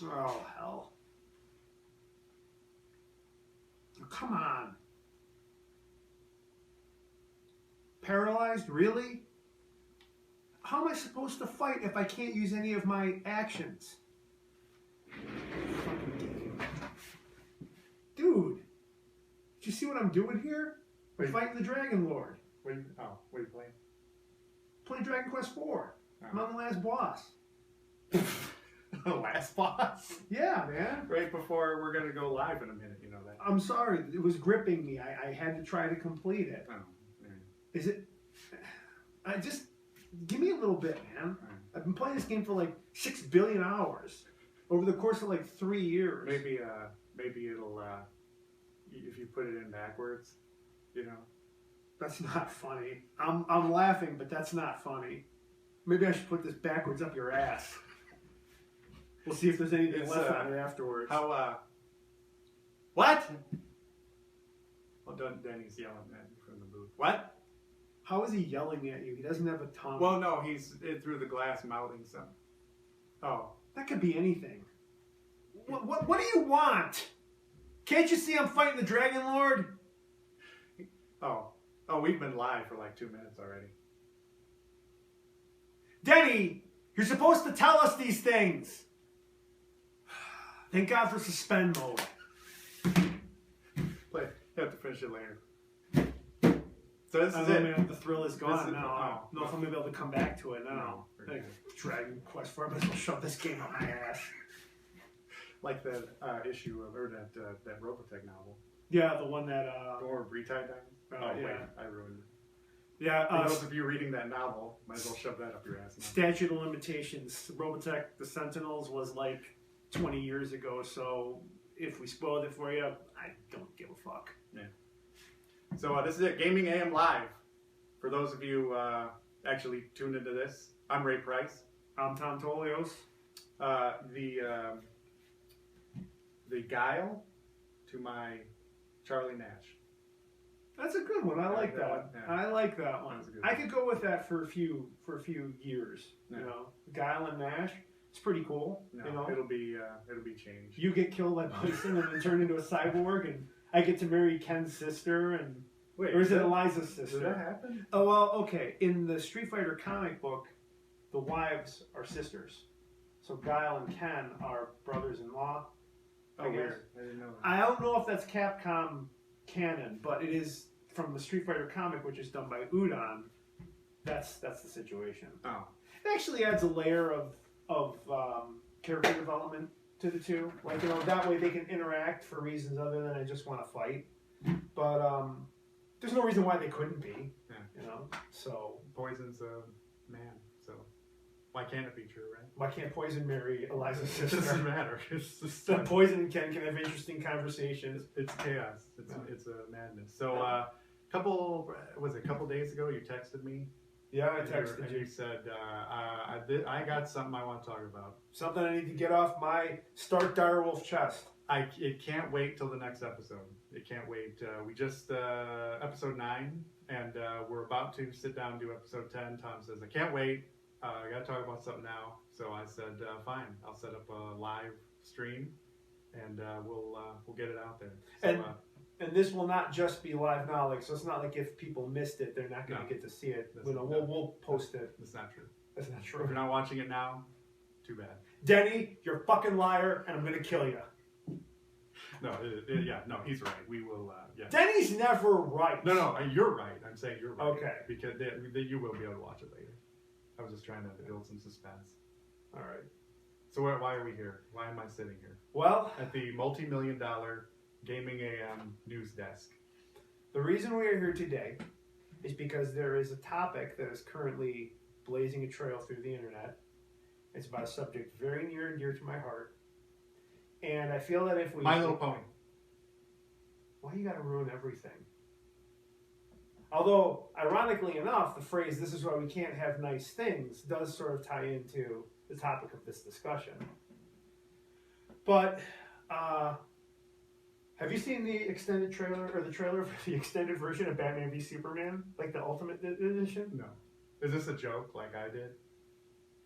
Oh, hell. Oh, come on. Paralyzed? Really? How am I supposed to fight if I can't use any of my actions? Fucking game. Dude, did you see what I'm doing here? I'm fighting the Dragon Lord. What are you playing? Playing Dragon Quest IV. Oh. I'm on the last boss. The last boss? Yeah, man. Right before we're going to go live in a minute, you know that. I'm sorry. It was gripping me. I had to try to complete it. Oh, yeah. Is it... I just... Give me a little bit, man. I've been playing this game for like 6 billion hours. Over the course of like 3 years. Maybe it'll... if you put it in backwards, you know. That's not funny. I'm laughing, but that's not funny. Maybe I should put this backwards up your ass. We'll see if there's anything left on it afterwards. How, what? Well, Danny's yelling at me from the booth. What? How is he yelling at you? He doesn't have a tongue. Well, no, he's through the glass mouthing some. Oh. That could be anything. What do you want? Can't you see I'm fighting the Dragon Lord? Oh, we've been live for like 2 minutes already. Denny, you're supposed to tell us these things. Thank God for suspend mode. You have to finish it later. So this is it. Man, the thrill is gone now. I don't know if I'm going to be able to come back to it now. No, Dragon Quest 4, I'm going to shove this game up my ass. Like that issue of, or that Robotech novel. Yeah, the one that... Or Retie Diamonds? Yeah. Wait, I ruined it. Yeah, for those of you reading that novel, might as well shove that up your ass now. Statute of limitations. Robotech, The Sentinels was like 20 years ago, so if we spoiled it for you, I don't give a fuck. Yeah. So this is it, Gaming AM Live. For those of you actually tuned into this, I'm Ray Price. I'm Tom Tolios. The Guile to my Charlie Nash. That's a good one. I like that one. Yeah. I like that one. I could go with that for a few years. Yeah. You know, Guile and Nash. It's pretty cool. No, you know, it'll be changed. You get killed by Bison and then turn into a cyborg, and I get to marry Ken's sister, and wait, or is it Eliza's sister? Did that happen? Oh well, okay. In the Street Fighter comic book, the wives are sisters, so Guile and Ken are brothers-in-law. Oh, weird. I didn't know that. I don't know if that's Capcom canon, but it is from the Street Fighter comic, which is done by Udon. That's the situation. Oh. It actually adds a layer of character development to the two. Like, you know, that way they can interact for reasons other than I just want to fight. But there's no reason why they couldn't be. Yeah. You know, so Poison's a man, so why can't it be true, right? Why can't Poison marry Eliza's It sister? doesn't matter. It's just Poison and Ken can have interesting conversations. It's chaos. It's a madness. So a couple days ago you texted me. Yeah, I texted and you. You said I got something I want to talk about. Something I need to get off my Stark Direwolf chest. It can't wait till the next episode. It can't wait. We just episode 9, and we're about to sit down and do episode 10. Tom says I can't wait. I got to talk about something now. So I said fine. I'll set up a live stream, and we'll get it out there. So, and this will not just be live knowledge. So it's not like if people missed it, they're not going to get to see it. We'll post it. That's not true. That's not true. If you're not watching it now, too bad. Denny, you're a fucking liar, and I'm going to kill you. No, no, he's right. We will, yeah. Denny's never right. No, you're right. I'm saying you're right. Okay. Because you will be able to watch it later. I was just trying to build some suspense. All right. So why are we here? Why am I sitting here? Well, at the multi-million-dollar Gaming AM news desk. The reason we are here today is because there is a topic that is currently blazing a trail through the internet. It's about a subject very near and dear to my heart. And I feel that if we... My Little Pony. Why you gotta ruin everything? Although, ironically enough, the phrase, "this is why we can't have nice things," does sort of tie into the topic of this discussion. But, have you seen the extended trailer, or the trailer for the extended version of Batman v Superman? Like the Ultimate Edition? No. Is this a joke like I did?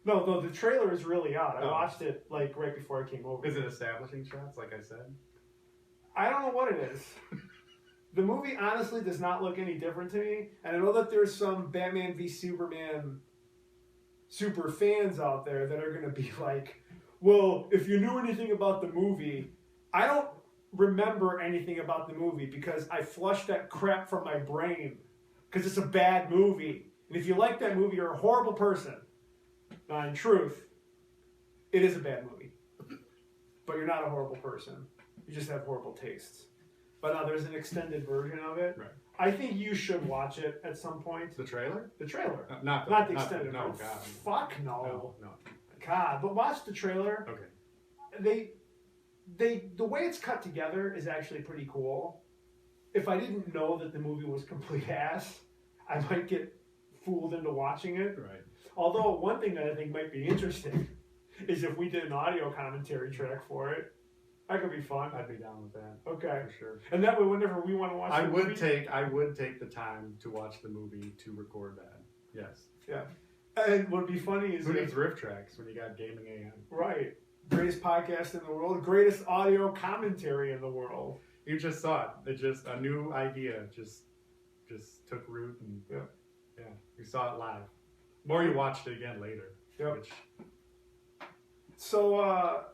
No, the trailer is really out. I Oh. watched it like right before I came over. Is it establishing shots, like I said? I don't know what it is. The movie honestly does not look any different to me, and I know that there's some Batman v Superman super fans out there that are going to be like, well, if you knew anything about the movie, I don't remember anything about the movie because I flushed that crap from my brain because it's a bad movie. And if you like that movie, you're a horrible person. Now, in truth, it is a bad movie. But you're not a horrible person. You just have horrible tastes. But now there's an extended version of it. Right. I think you should watch it at some point. The trailer? The trailer. Not the extended no, version. God. Fuck no. No. God, but watch the trailer. Okay. The way it's cut together is actually pretty cool. If I didn't know that the movie was complete ass, I might get fooled into watching it. Right. Although one thing that I think might be interesting is if we did an audio commentary track for it. That could be fun. I'd be down with that. Okay. For sure. And that way, whenever we want to watch I the would movie, take the time to watch the movie to record that. Yes. Yeah. And what'd be funny is who needs riff tracks when you got Gaming AM? Right. Greatest podcast in the world, greatest audio commentary in the world. You just saw it. It just a new idea just took root and yeah, you saw it live. Or you watched it again later. Yep. Which... So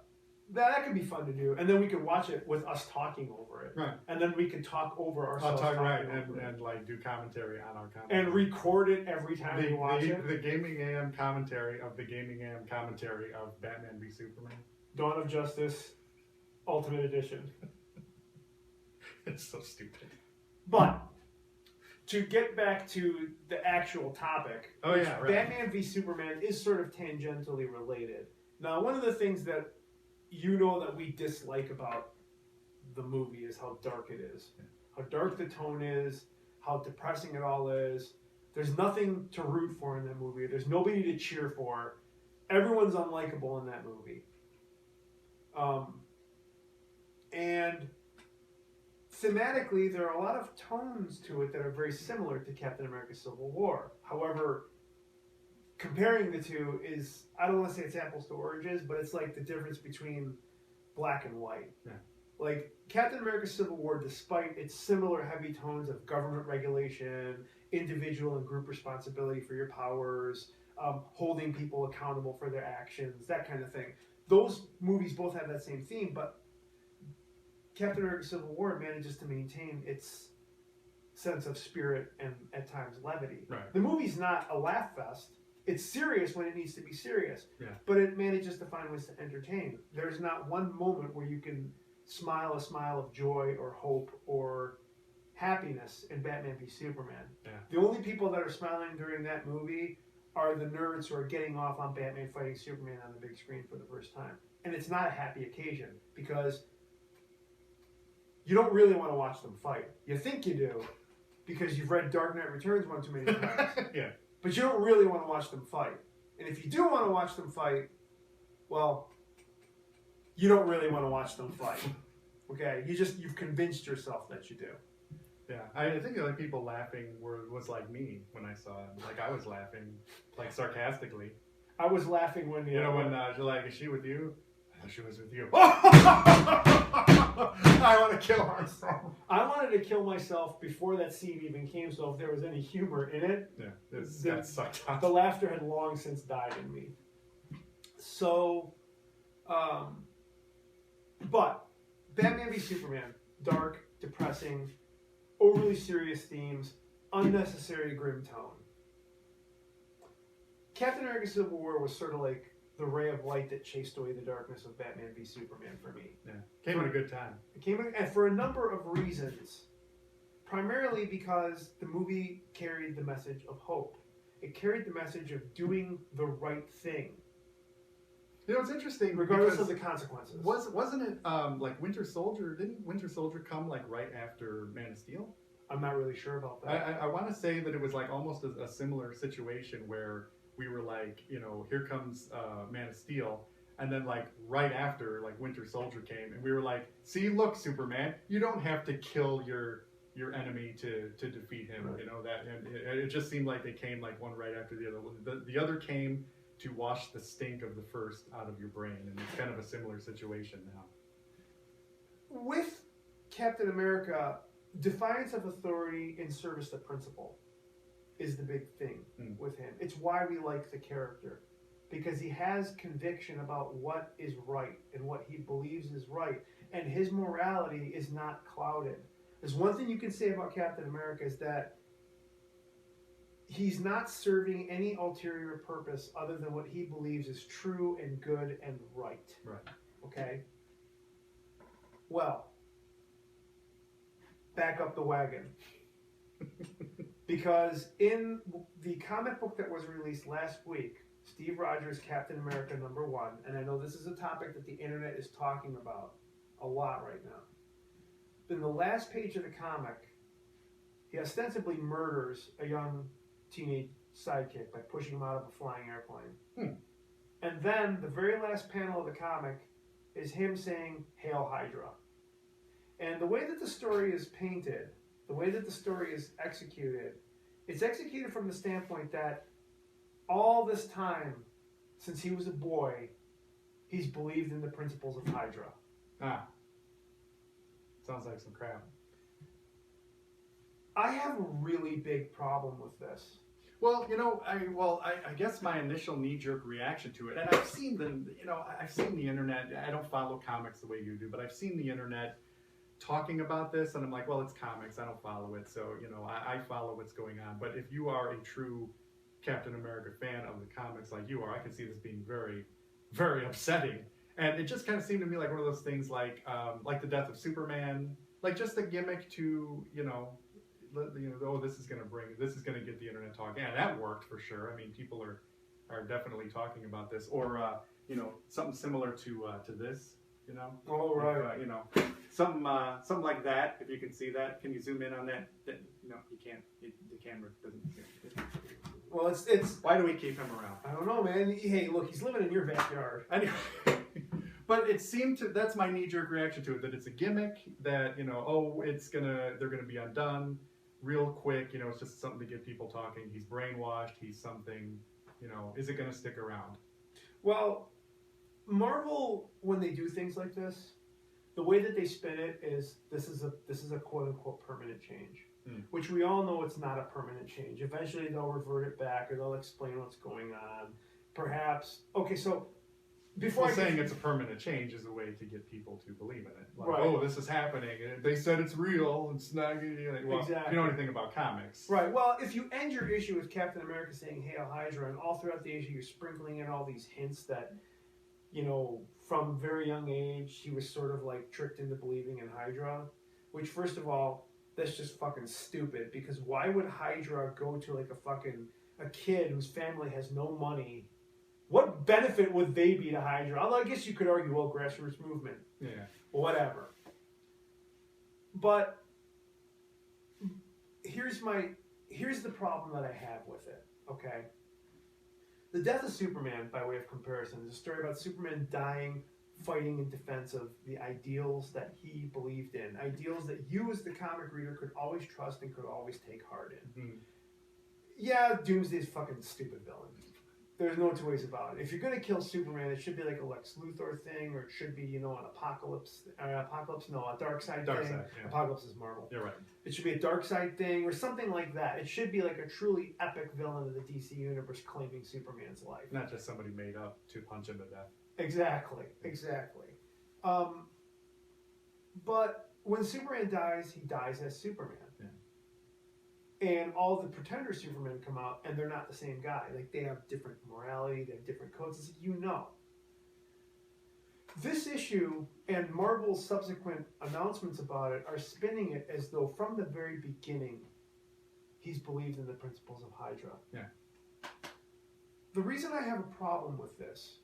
that could be fun to do, and then we could watch it with us talking over it. Right. And then we could talk over ourselves. and like do commentary on our commentary. And record it every time we watch it. The Gaming AM commentary of the Gaming AM commentary of Batman v Superman. Dawn of Justice, Ultimate Edition. It's so stupid. But to get back to the actual topic, right. Batman v Superman is sort of tangentially related. Now, one of the things that you know that we dislike about the movie is how dark it is. Yeah. How dark the tone is, how depressing it all is. There's nothing to root for in that movie. There's nobody to cheer for. Everyone's unlikable in that movie. And thematically, there are a lot of tones to it that are very similar to Captain America Civil War. However, comparing the two is, I don't want to say it's apples to oranges, but it's like the difference between black and white. Yeah. Like Captain America Civil War, despite its similar heavy tones of government regulation, individual and group responsibility for your powers, holding people accountable for their actions, that kind of thing. Those movies both have that same theme, but Captain America Civil War manages to maintain its sense of spirit and, at times, levity. Right. The movie's not a laugh fest. It's serious when it needs to be serious, Yeah. but it manages to find ways to entertain. There's not one moment where you can smile a smile of joy or hope or happiness in Batman v Superman. Yeah. The only people that are smiling during that movie are the nerds who are getting off on Batman fighting Superman on the big screen for the first time. And it's not a happy occasion because you don't really want to watch them fight. You think you do because you've read Dark Knight Returns one too many times. Yeah. But you don't really want to watch them fight. And if you do want to watch them fight, well, you don't really want to watch them fight. Okay? You've convinced yourself that you do. Yeah, I think like people laughing was like me when I saw it. Like I was laughing, like sarcastically. I was laughing when when you're like, is she with you? No, she was with you. I want to kill myself. I wanted to kill myself before that scene even came. So if there was any humor in it, that sucked out. The laughter had long since died in me. So, but Batman v Superman, dark, depressing, overly serious themes, unnecessary grim tone. Captain America Civil War was sort of like the ray of light that chased away the darkness of Batman v Superman for me. Yeah, came at a good time. It came in, and for a number of reasons. Primarily because the movie carried the message of hope. It carried the message of doing the right thing. You know, it's interesting, regardless of the consequences. Wasn't it like Winter Soldier? Didn't Winter Soldier come like right after Man of Steel? I'm not really sure about that. I want to say that it was like almost a similar situation where we were like, you know, here comes Man of Steel, and then like right after like Winter Soldier came, and we were like, see, look, Superman, you don't have to kill your enemy to defeat him. Right. You know that, and it just seemed like they came like one right after the other. The other came to wash the stink of the first out of your brain, and it's kind of a similar situation now. With Captain America, defiance of authority in service to principle is the big thing with him. It's why we like the character, because he has conviction about what is right and what he believes is right, and his morality is not clouded. There's one thing you can say about Captain America is that he's not serving any ulterior purpose other than what he believes is true and good and right. Right. Okay? Well, back up the wagon. Because in the comic book that was released last week, Steve Rogers' Captain America #1, and I know this is a topic that the internet is talking about a lot right now. In the last page of the comic, he ostensibly murders a young teenage sidekick by pushing him out of a flying airplane. And then the very last panel of the comic is him saying, "Hail Hydra." And the way that the story is painted, the way that the story is executed, it's executed from the standpoint that all this time, since he was a boy, he's believed in the principles of Hydra. Ah. Sounds like some crap. I have a really big problem with this. Well, I guess my initial knee-jerk reaction to it, and I've seen I've seen the internet. I don't follow comics the way you do, but I've seen the internet talking about this, and I'm like, well, it's comics. I don't follow it, so I follow what's going on. But if you are a true Captain America fan of the comics like you are, I can see this being very, very upsetting. And it just kind of seemed to me like one of those things, like the death of Superman, like just a gimmick to oh, this is going to get the internet talking. And that worked for sure. I mean, people are definitely talking about this, or something similar to this. Oh, right. Something like that. If you can see that, can you zoom in on that? No, you can't. The camera doesn't. Well, it's. Why do we keep him around? I don't know, man. Hey, look, he's living in your backyard. Anyway, but it seemed to. That's my knee-jerk reaction to it. That it's a gimmick. That they're gonna be undone real quick. It's just something to get people talking. He's brainwashed. He's something. Is it gonna stick around? Well, Marvel, when they do things like this, the way that they spin it is this is a quote unquote permanent change, which we all know it's not a permanent change. Eventually they'll revert it back, or they'll explain what's going on. Perhaps. Okay, so before saying it's a permanent change is a way to get people to believe in it. Like, right. Oh, this is happening. They said it's real. It's not. Well, exactly. If you know anything about comics, right? Well, if you end your issue with Captain America saying "Hail Hydra," and all throughout the issue you're sprinkling in all these hints that, from very young age, he was sort of like tricked into believing in Hydra, which, first of all, that's just fucking stupid, because why would Hydra go to like a kid whose family has no money? What benefit would they be to Hydra? Although I guess you could argue, well, grassroots movement. Yeah. Whatever. But here's the problem that I have with it, okay? The death of Superman, by way of comparison, is a story about Superman dying, fighting in defense of the ideals that he believed in. Ideals that you, as the comic reader, could always trust and could always take heart in. Mm-hmm. Yeah, Doomsday's fucking stupid villain. There's no two ways about it. If you're going to kill Superman, it should be like a Lex Luthor thing, or it should be, an Apocalypse. A Dark Side thing. Yeah. Apocalypse is Marvel. You're right. It should be a Dark Side thing, or something like that. It should be like a truly epic villain of the DC universe claiming Superman's life. Not just somebody made up to punch him to death. Exactly. But when Superman dies, he dies as Superman. Yeah. And all the pretender Supermen come out, and they're not the same guy. Like, they have different morality, they have different codes. It's like, This issue and Marvel's subsequent announcements about it are spinning it as though from the very beginning he's believed in the principles of Hydra. Yeah. The reason I have a problem with this,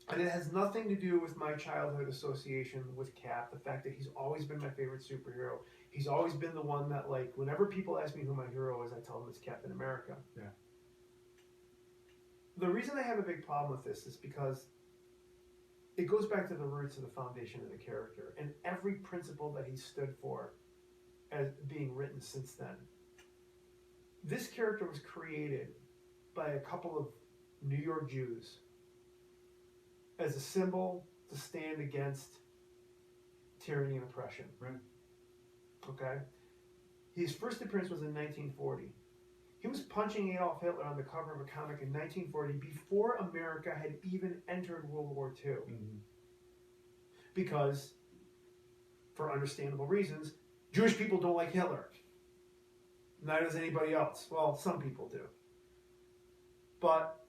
and it has nothing to do with my childhood association with Cap, the fact that he's always been my favorite superhero. He's always been the one that, like, whenever people ask me who my hero is, I tell them it's Captain America. Yeah. The reason I have a big problem with this is because it goes back to the roots of the foundation of the character and every principle that he stood for as being written since then. This character was created by a couple of New York Jews as a symbol to stand against tyranny and oppression. Right. Okay? His first appearance was in 1940. He was punching Adolf Hitler on the cover of a comic in 1940 before America had even entered World War II. Mm-hmm. Because, for understandable reasons, Jewish people don't like Hitler. Neither does anybody else. Well, some people do. But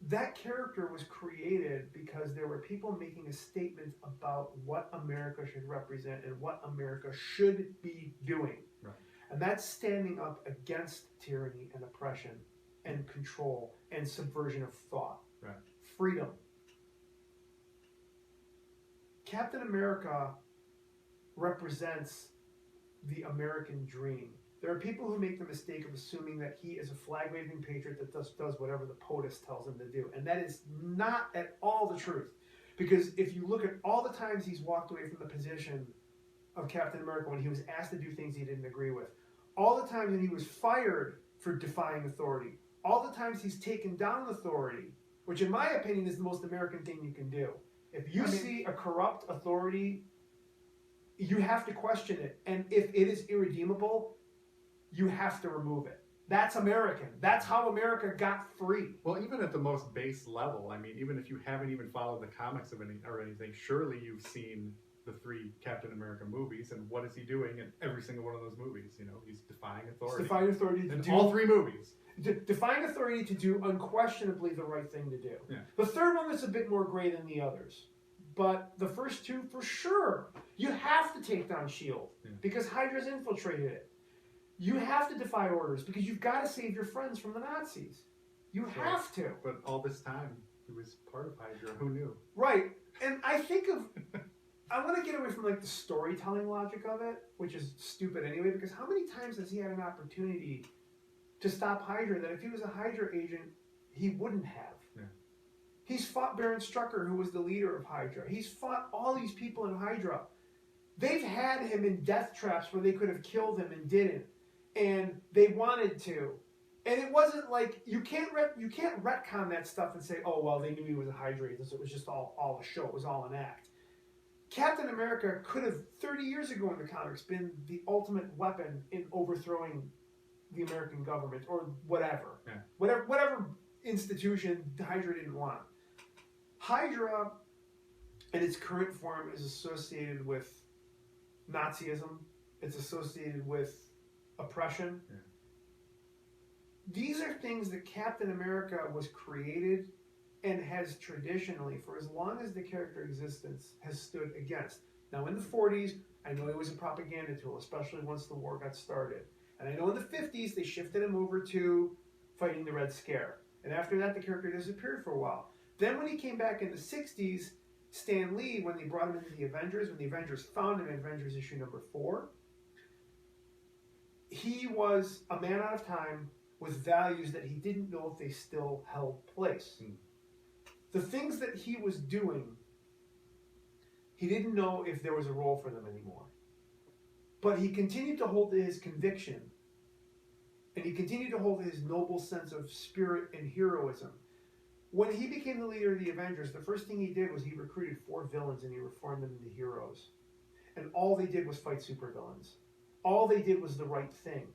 that character was created because there were people making a statement about what America should represent and what America should be doing. Right. And that's standing up against tyranny and oppression and control and subversion of thought. Right. Freedom. Captain America represents the American dream. There are people who make the mistake of assuming that he is a flag-waving patriot that does whatever the POTUS tells him to do. And that is not at all the truth. Because if you look at all the times he's walked away from the position of Captain America when he was asked to do things he didn't agree with, all the times that he was fired for defying authority, all the times he's taken down authority, which in my opinion is the most American thing you can do. If you see a corrupt authority, you have to question it. And if it is irredeemable, you have to remove it. That's American. That's how America got free. Well, even at the most base level, I mean, even if you haven't even followed the comics of anything, surely you've seen the 3 Captain America movies, and what is he doing in every single one of those movies? You know, he's defying authority. He's defying authority to in do all 3 movies. Defying authority to do unquestionably the right thing to do. Yeah. The third one is a bit more gray than the others. But the first 2, for sure, you have to take down S.H.I.E.L.D. because Hydra's infiltrated it. You have to defy orders because you've got to save your friends from the Nazis. You have to. But all this time, he was part of Hydra. Who knew? Right. And I think of... I want to get away from like the storytelling logic of it, which is stupid anyway, because how many times has he had an opportunity to stop Hydra that if he was a Hydra agent, he wouldn't have? Yeah. He's fought Baron Strucker, who was the leader of Hydra. He's fought all these people in Hydra. They've had him in death traps where they could have killed him and didn't. And they wanted to. And it wasn't like, you can't retcon that stuff and say, oh, well, they knew he was a Hydra agent, so it was just all a show. It was all an act. Captain America could have, 30 years ago in the comics, been the ultimate weapon in overthrowing the American government or whatever. Yeah. Whatever institution Hydra didn't want. Hydra, in its current form, is associated with Nazism. It's associated with oppression. Yeah. These are things that Captain America was created and has traditionally, for as long as the character existence, has stood against. Now in the 40s, I know he was a propaganda tool, especially once the war got started. And I know in the 50s, they shifted him over to fighting the Red Scare. And after that, the character disappeared for a while. Then when he came back in the 60s, Stan Lee, when they brought him into the Avengers, when the Avengers found him in Avengers issue number 4, he was a man out of time with values that he didn't know if they still held place. The things that he was doing, he didn't know if there was a role for them anymore. But he continued to hold to his conviction, and he continued to hold to his noble sense of spirit and heroism. When he became the leader of the Avengers, the first thing he did was he recruited 4 villains and he reformed them into heroes. And all they did was fight supervillains. All they did was the right thing.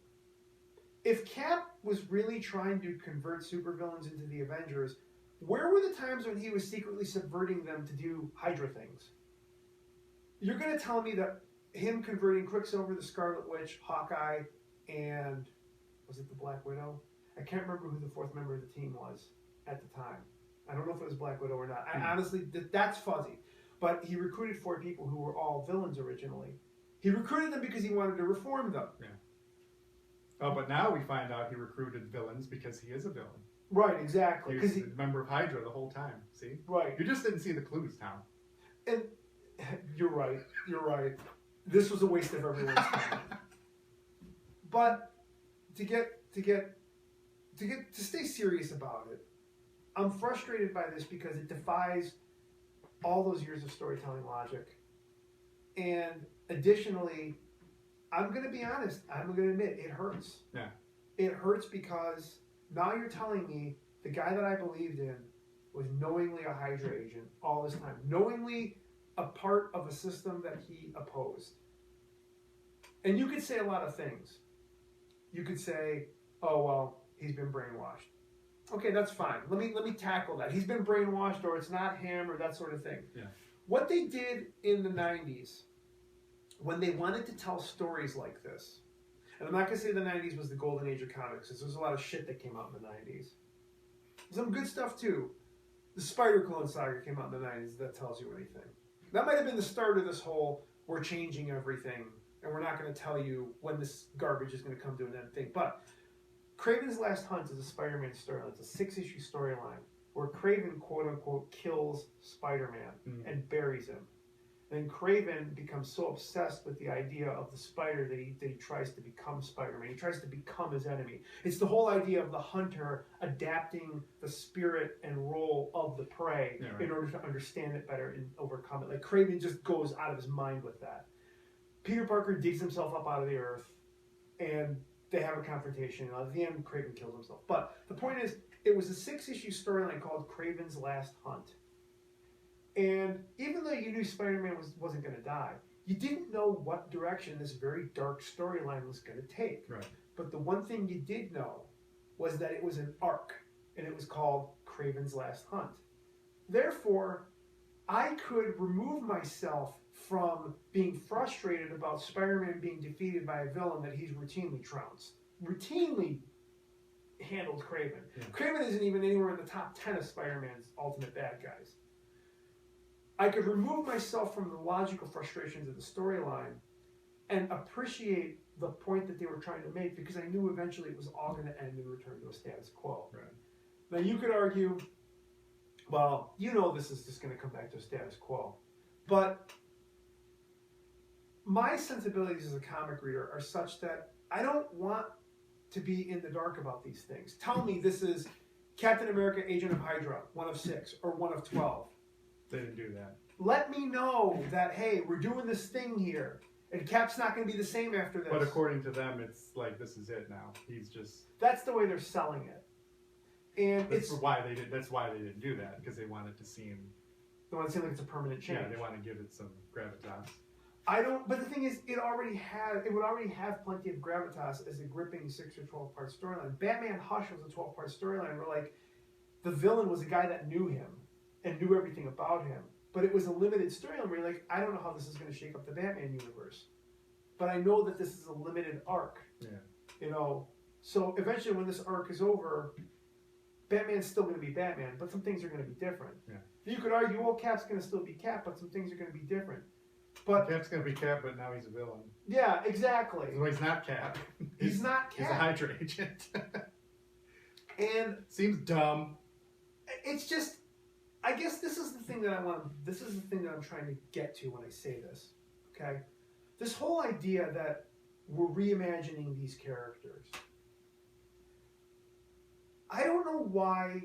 If Cap was really trying to convert supervillains into the Avengers, where were the times when he was secretly subverting them to do Hydra things? You're going to tell me that him converting Quicksilver, the Scarlet Witch, Hawkeye, and was it the Black Widow? I can't remember who the 4th member of the team was at the time. I don't know if it was Black Widow or not. I honestly, that's fuzzy. But he recruited 4 people who were all villains originally. He recruited them because he wanted to reform them. Yeah. Oh, but now we find out he recruited villains because he is a villain. Right, exactly. He was a member of Hydra the whole time. See? Right. You just didn't see the clues, Tom. And you're right. You're right. This was a waste of everyone's time. But to stay serious about it, I'm frustrated by this because it defies all those years of storytelling logic. And additionally, I'm going to be honest. I'm going to admit it hurts. Yeah. It hurts because now you're telling me the guy that I believed in was knowingly a Hydra agent all this time, knowingly a part of a system that he opposed. And you could say a lot of things. You could say, oh, well, he's been brainwashed. Okay, that's fine. Let me tackle that. He's been brainwashed, or it's not him, or that sort of thing. Yeah. What they did in the 90s, when they wanted to tell stories like this, and I'm not going to say the 90s was the golden age of comics, because there's a lot of shit that came out in the 90s. Some good stuff, too. The Spider-Clone saga came out in the 90s, if that tells you anything. That might have been the start of this whole, we're changing everything, and we're not going to tell you when this garbage is going to come to an end thing. But Kraven's Last Hunt is a Spider-Man storyline. It's a 6-issue storyline where Kraven, quote-unquote, kills Spider-Man and buries him. And Kraven becomes so obsessed with the idea of the spider that he tries to become Spider-Man. He tries to become his enemy. It's the whole idea of the hunter adapting the spirit and role of the prey in order to understand it better and overcome it. Like, Kraven just goes out of his mind with that. Peter Parker digs himself up out of the earth, and they have a confrontation. At the end, Kraven kills himself. But the point is, it was a 6-issue storyline called Kraven's Last Hunt. And even though you knew Spider-Man wasn't going to die, you didn't know what direction this very dark storyline was going to take. Right. But the one thing you did know was that it was an arc, and it was called Kraven's Last Hunt. Therefore, I could remove myself from being frustrated about Spider-Man being defeated by a villain that he's routinely trounced. Routinely handled Kraven. Yeah. Kraven isn't even anywhere in the top 10 of Spider-Man's ultimate bad guys. I could remove myself from the logical frustrations of the storyline and appreciate the point that they were trying to make, because I knew eventually it was all going to end and return to a status quo. Right. Now you could argue, well, you know this is just going to come back to a status quo. But my sensibilities as a comic reader are such that I don't want to be in the dark about these things. Tell me this is Captain America, Agent of Hydra, 1 of 6, or 1 of 12. They didn't do that. Let me know that, hey, we're doing this thing here, and Cap's not going to be the same after this. But according to them, it's like, this is it now. He's just... That's the way they're selling it. And that's why they didn't do that, because they wanted to seem... They want to seem like it's a permanent change. Yeah, they want to give it some gravitas. But the thing is, it would already have plenty of gravitas as a gripping 6 or 12 part storyline. Batman Hush was a 12 part storyline where, like, the villain was a guy that knew him and knew everything about him. But it was a limited storyline where you're like, I don't know how this is going to shake up the Batman universe. But I know that this is a limited arc. Yeah. You know, so eventually when this arc is over, Batman's still going to be Batman, but some things are going to be different. Yeah. You could argue, well, Cap's going to still be Cap, but some things are going to be different. But Cap's going to be Cap, but now he's a villain. Yeah, exactly. Well, he's not Cap. He's not Cap. He's a Hydra agent. And seems dumb. It's just, I guess this is the thing that this is the thing that I'm trying to get to when I say this, okay? This whole idea that we're reimagining these characters. I don't know why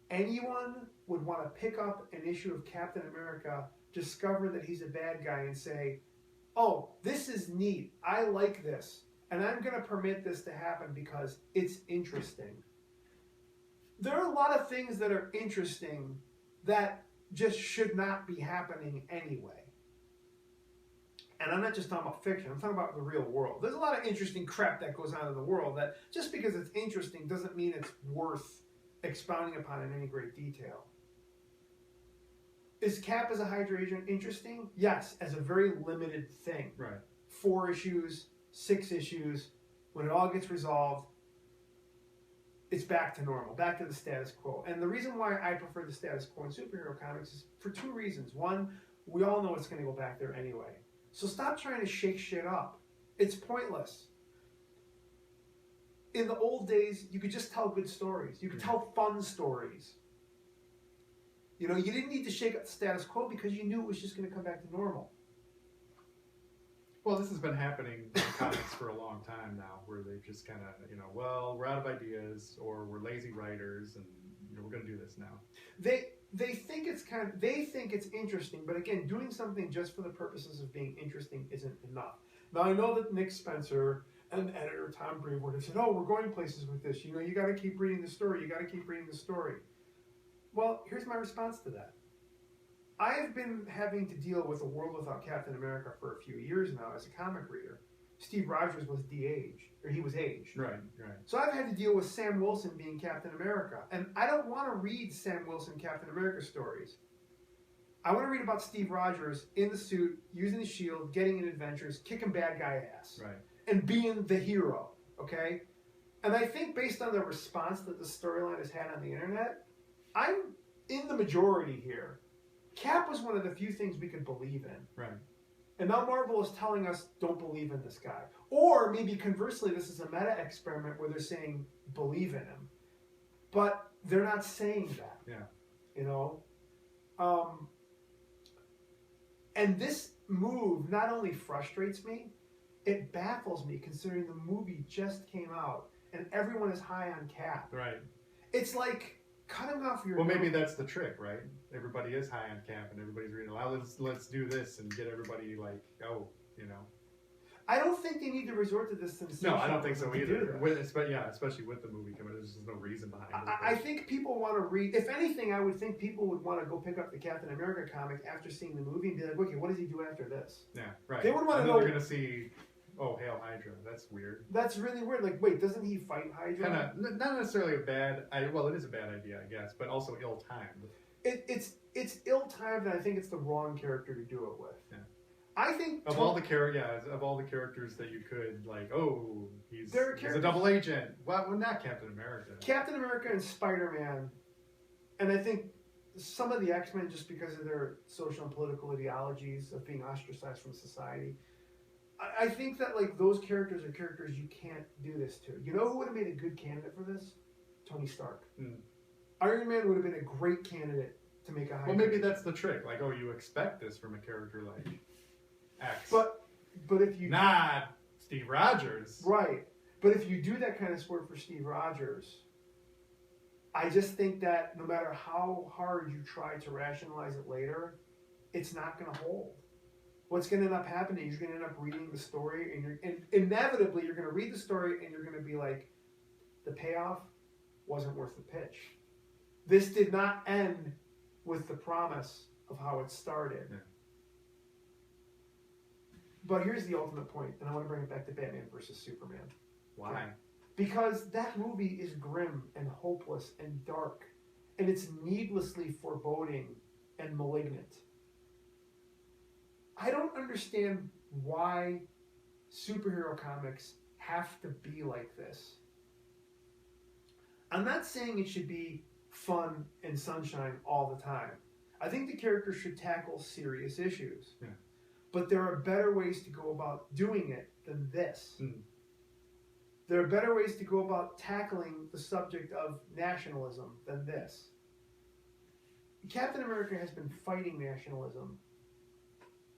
anyone would want to pick up an issue of Captain America, discover that he's a bad guy, and say, oh, this is neat, I like this, and I'm going to permit this to happen because it's interesting. There are a lot of things that are interesting that just should not be happening anyway. And I'm not just talking about fiction, I'm talking about the real world. There's a lot of interesting crap that goes on in the world that just because it's interesting doesn't mean it's worth expounding upon in any great detail. Is Cap as a Hydra agent interesting? Yes, as a very limited thing. Right. 4 issues, 6 issues, when it all gets resolved, it's back to normal, back to the status quo. And the reason why I prefer the status quo in superhero comics is for 2 reasons. One, we all know it's going to go back there anyway. So stop trying to shake shit up. It's pointless. In the old days, you could just tell good stories. You could tell fun stories. You know, you didn't need to shake up the status quo because you knew it was just going to come back to normal. Well, this has been happening in comics for a long time now, where they just kind of, you know, well, we're out of ideas, or we're lazy writers, and you know, we're going to do this now. They think it's interesting, but again, doing something just for the purposes of being interesting isn't enough. Now, I know that Nick Spencer And editor Tom Brevoort had said, "Oh, we're going places with this. You know, you got to keep reading the story. You got to keep reading the story." Well, here's my response to that. I have been having to deal with a world without Captain America for a few years now as a comic reader. Steve Rogers was de-aged, or he was aged. Right. So I've had to deal with Sam Wilson being Captain America. And I don't want to read Sam Wilson Captain America stories. I want to read about Steve Rogers in the suit, using the shield, getting in adventures, kicking bad guy ass. Right. And being the hero, okay? And I think based on the response that the storyline has had on the internet, I'm in the majority here. Cap was one of the few things we could believe in. Right. And now Marvel is telling us, don't believe in this guy. Or maybe conversely, this is a meta experiment where they're saying, believe in him. But they're not saying that. Yeah. You know? And this move not only frustrates me, it baffles me considering the movie just came out and everyone is high on Cap. Right. It's like cutting off your... Well, maybe that's the trick, right? Everybody is high on Cap and everybody's reading, well, let's do this and get everybody like, oh, you know. I don't think they need to resort to this sensation. No, I don't think so either. Especially with the movie coming, there's just no reason behind it. I think people want to read... If anything, I would think people would want to go pick up the Captain America comic after seeing the movie and be like, okay, what does he do after this? Yeah, right. They would want to know... They're going to see... Oh, Hail Hydra. That's weird. That's really weird. Like, wait, doesn't he fight Hydra? Kind of, not necessarily a bad... Well, it is a bad idea, I guess, but also ill-timed. It's ill-timed, and I think it's the wrong character to do it with. Yeah. I think... Of all the characters that you could, like, oh, he's a double agent. Well, not Captain America. Captain America and Spider-Man, and I think some of the X-Men, just because of their social and political ideologies of being ostracized from society... I think that like those characters are characters you can't do this to. You know who would have made a good candidate for this? Tony Stark. Mm. Iron Man would have been a great candidate to make a high. Well, maybe that's the trick. Like, oh, you expect this from a character like X. But if you Steve Rogers. Right. But if you do that kind of sport for Steve Rogers, I just think that no matter how hard you try to rationalize it later, it's not going to hold. What's going to end up happening is you're going to end up reading the story, and inevitably you're going to read the story and you're going to be like, the payoff wasn't worth the pitch. This did not end with the promise of how it started. Yeah. But here's the ultimate point, and I want to bring it back to Batman versus Superman. Why? Okay? Because that movie is grim and hopeless and dark, and it's needlessly foreboding and malignant. I don't understand why superhero comics have to be like this. I'm not saying it should be fun and sunshine all the time. I think the characters should tackle serious issues. Yeah. But there are better ways to go about doing it than this. Mm. There are better ways to go about tackling the subject of nationalism than this. Captain America has been fighting nationalism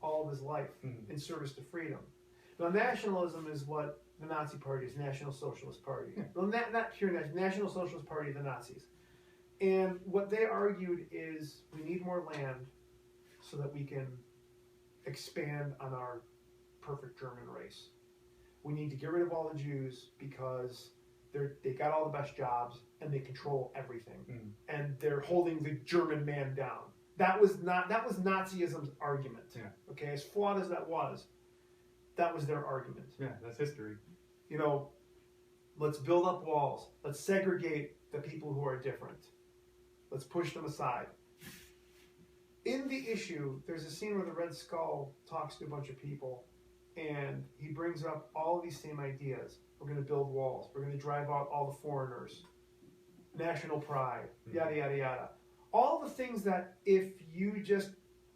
all of his life in service to freedom. Now, nationalism is what the Nazi Party is, National Socialist Party. Yeah. Well, not pure National Socialist Party, the Nazis. And what they argued is we need more land so that we can expand on our perfect German race. We need to get rid of all the Jews because they got all the best jobs and they control everything. Mm. And they're holding the German man down. That was Nazism's argument. Yeah. Okay, as flawed as that was their argument. Yeah, that's history. You know, let's build up walls. Let's segregate the people who are different. Let's push them aside. In the issue, there's a scene where the Red Skull talks to a bunch of people, and he brings up all of these same ideas. We're going to build walls. We're going to drive out all the foreigners. National pride. Yada, yada, yada. All the things that if you just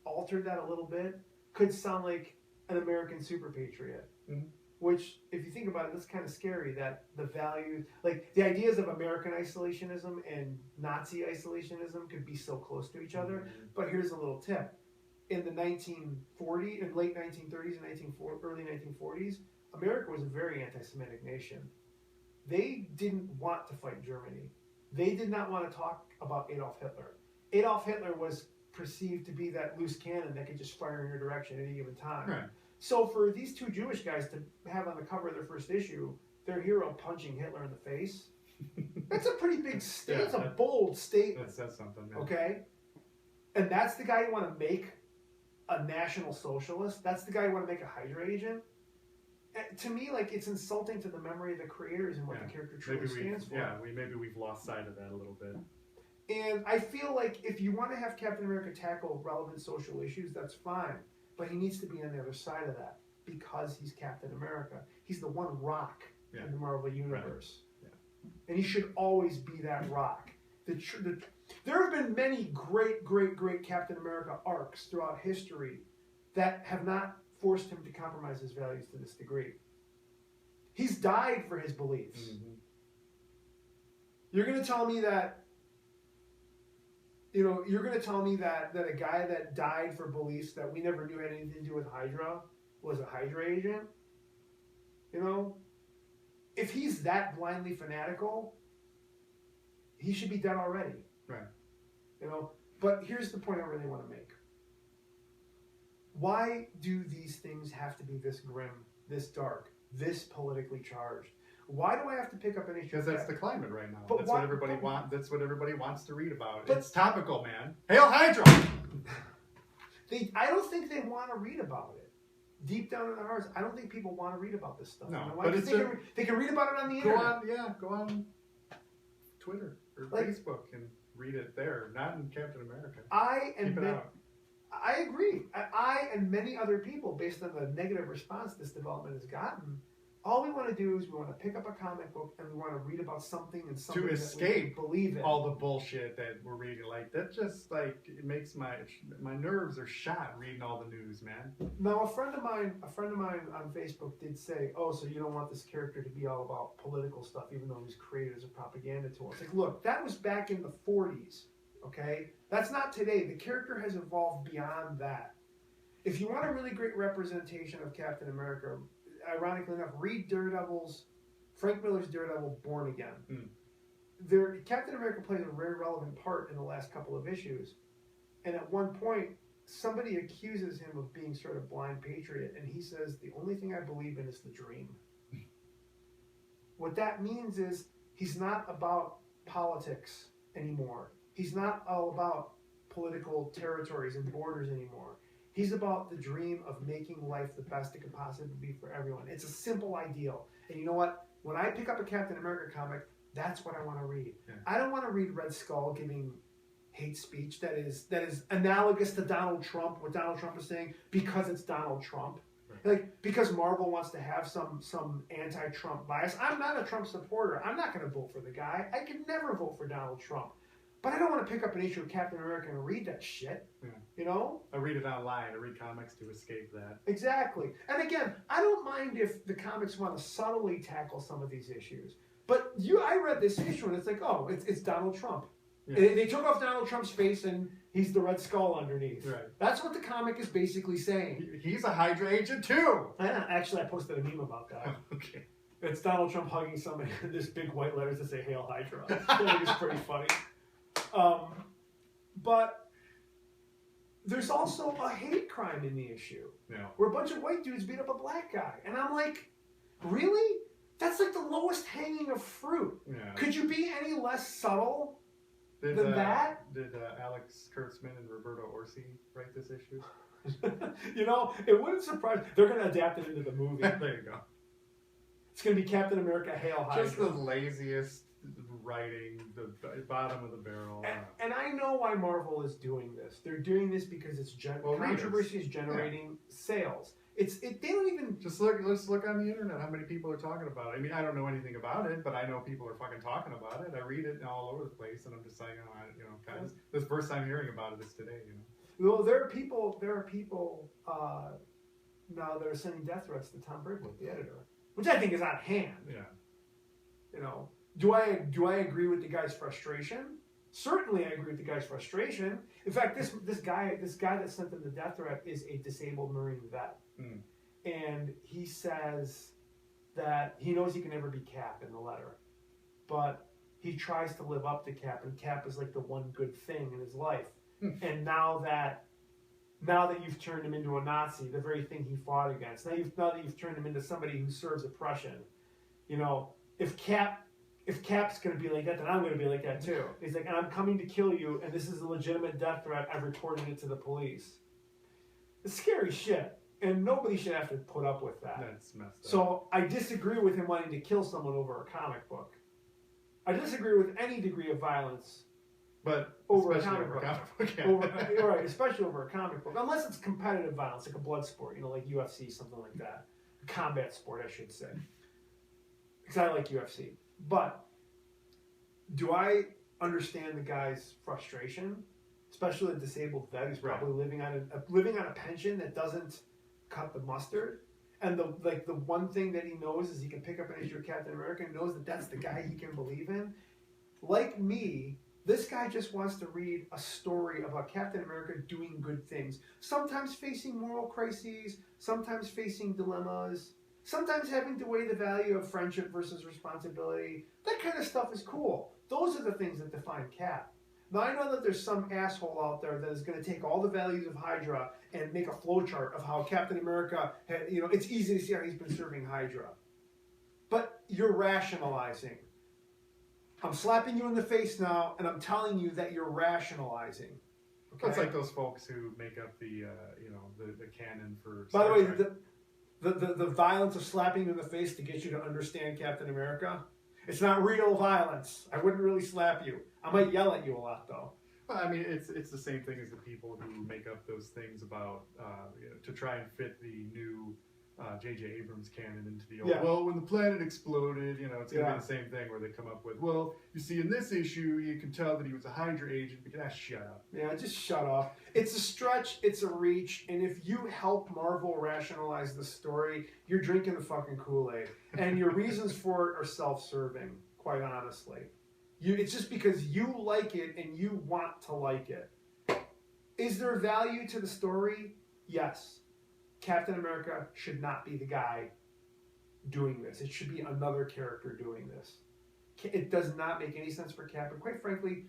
altered that a little bit could sound like an American super patriot. Mm-hmm. Which, if you think about it, that's kind of scary that the values, like the ideas of American isolationism and Nazi isolationism could be so close to each other. Mm-hmm. But here's a little tip. In the late 1930s and early 1940s, America was a very anti-Semitic nation. They didn't want to fight Germany. They did not want to talk about Adolf Hitler. Adolf Hitler was perceived to be that loose cannon that could just fire in your direction at any given time. Right. So for these two Jewish guys to have on the cover of their first issue, their hero punching Hitler in the face, that's a pretty big statement. That's a bold statement. That says something. Man. Okay? And that's the guy you want to make a National Socialist? That's the guy you want to make a Hydra agent? And to me, like, it's insulting to the memory of the creators and what the character truly stands for. Yeah, maybe we've lost sight of that a little bit. And I feel like if you want to have Captain America tackle relevant social issues, that's fine. But he needs to be on the other side of that because he's Captain America. He's the one rock in the Marvel Universe. Right. Yeah. And he should always be that rock. There have been many great Captain America arcs throughout history that have not forced him to compromise his values to this degree. He's died for his beliefs. Mm-hmm. You're going to tell me that you're going to tell me that a guy that died for beliefs that we never knew had anything to do with Hydra was a Hydra agent? If he's that blindly fanatical, he should be dead already. Right. But here's the point I really want to make. Why do these things have to be this grim, this dark, this politically charged? Why do I have to pick up an issue? Because that's the climate right now. But that's what everybody wants. That's what everybody wants to read about. But, it's topical, man. Hail Hydra! I don't think they want to read about it. Deep down in their hearts, I don't think people want to read about this stuff. No, but they can read about it on the internet. Go on Twitter or Facebook and read it there. Not in Captain America. I agree. I and many other people, based on the negative response this development has gotten, all we want to do is we want to pick up a comic book and we want to read about something and something to escape that we believe in. All the bullshit that we're reading. Like that, just like it makes my nerves are shot reading all the news, man. Now, a friend of mine on Facebook did say, "Oh, so you don't want this character to be all about political stuff, even though he was created as a propaganda tool." It's like, look, that was back in the 40s. Okay, that's not today. The character has evolved beyond that. If you want a really great representation of Captain America, ironically enough, read Frank Miller's Daredevil Born Again. Captain America plays a very relevant part in the last couple of issues. And at one point, somebody accuses him of being sort of blind patriot, and he says, the only thing I believe in is the dream. What that means is he's not about politics anymore. He's not all about political territories and borders anymore. He's about the dream of making life the best it can possibly be for everyone. It's a simple ideal. And you know what? When I pick up a Captain America comic, that's what I want to read. Yeah. I don't want to read Red Skull giving hate speech that is analogous to Donald Trump, what Donald Trump is saying, because it's Donald Trump. Right. Like, because Marvel wants to have some anti-Trump bias. I'm not a Trump supporter. I'm not going to vote for the guy. I could never vote for Donald Trump. But I don't want to pick up an issue of Captain America and read that shit. Yeah. I read it online. I read comics to escape that. Exactly. And again, I don't mind if the comics want to subtly tackle some of these issues. But I read this issue and it's like, oh, it's Donald Trump. Yeah. They took off Donald Trump's face and he's the Red Skull underneath. Right. That's what the comic is basically saying. He's a Hydra agent too. Actually, I posted a meme about that. Okay. It's Donald Trump hugging somebody in this big white letters that say "Hail Hydra." I think it's pretty funny. But there's also a hate crime in the issue. Yeah. Where a bunch of white dudes beat up a black guy. And I'm like, really? That's like the lowest hanging of fruit. Yeah. Could you be any less subtle than that? Did Alex Kurtzman and Roberto Orsi write this issue? It wouldn't surprise. They're going to adapt it into the movie. There you go. It's going to be Captain America, Hail Hydra. Just the laziest writing, the bottom of the barrel. And I know why Marvel is doing this. They're doing this because it's controversy is generating sales. They don't even let's look on the internet how many people are talking about it. I mean, I don't know anything about it, but I know people are fucking talking about it. I read it all over the place, and I'm just saying, this first time hearing about it is today. Well, there are people now that are sending death threats to Tom Brickwood, the editor, which I think is out of hand. Yeah. Do I agree with the guy's frustration? Certainly, I agree with the guy's frustration. In fact, this guy that sent them the death threat is a disabled Marine vet, and he says that he knows he can never be Cap in the letter, but he tries to live up to Cap, and Cap is like the one good thing in his life. And now that now that you've turned him into a Nazi, the very thing he fought against. Now that you've turned him into somebody who serves oppression. You know, if Cap's going to be like that, then I'm going to be like that too. He's like, and I'm coming to kill you, and this is a legitimate death threat. I've reported it to the police. It's scary shit, and nobody should have to put up with that. That's messed up. So I disagree with him wanting to kill someone over a comic book. I disagree with any degree of violence. But over especially a comic book. Yeah. Right, especially over a comic book. Unless it's competitive violence, like a blood sport, you know, like UFC, something like that. A combat sport, I should say. Because I like UFC. But do I understand the guy's frustration? Especially a disabled vet who's probably living on a pension that doesn't cut the mustard. And the one thing that he knows is he can pick up an issue of Captain America and knows that that's the guy he can believe in. Like me, this guy just wants to read a story about Captain America doing good things. Sometimes facing moral crises, sometimes facing dilemmas, sometimes having to weigh the value of friendship versus responsibility. That kind of stuff is cool. Those are the things that define Cap. Now, I know that there's some asshole out there that is going to take all the values of Hydra and make a flowchart of how Captain America, it's easy to see how he's been serving Hydra. But you're rationalizing. I'm slapping you in the face now, and I'm telling you that you're rationalizing. Okay? It's like those folks who make up the canon for. By the way, the violence of slapping you in the face to get you to understand Captain America, it's not real violence. I wouldn't really slap you. I might yell at you a lot, though. Well, I mean, it's the same thing as the people who make up those things about to try and fit the new J.J. Abrams canon into the old. Yeah. Well, when the planet exploded, it's going to be the same thing where they come up with, well, you see, in this issue, you can tell that he was a Hydra agent. Because shut up. Yeah, just shut up. It's a stretch. It's a reach. And if you help Marvel rationalize the story, you're drinking the fucking Kool-Aid. And your reasons for it are self-serving, quite honestly. It's just because you like it and you want to like it. Is there value to the story? Yes. Captain America should not be the guy doing this. It should be another character doing this. It does not make any sense for Cap. And quite frankly,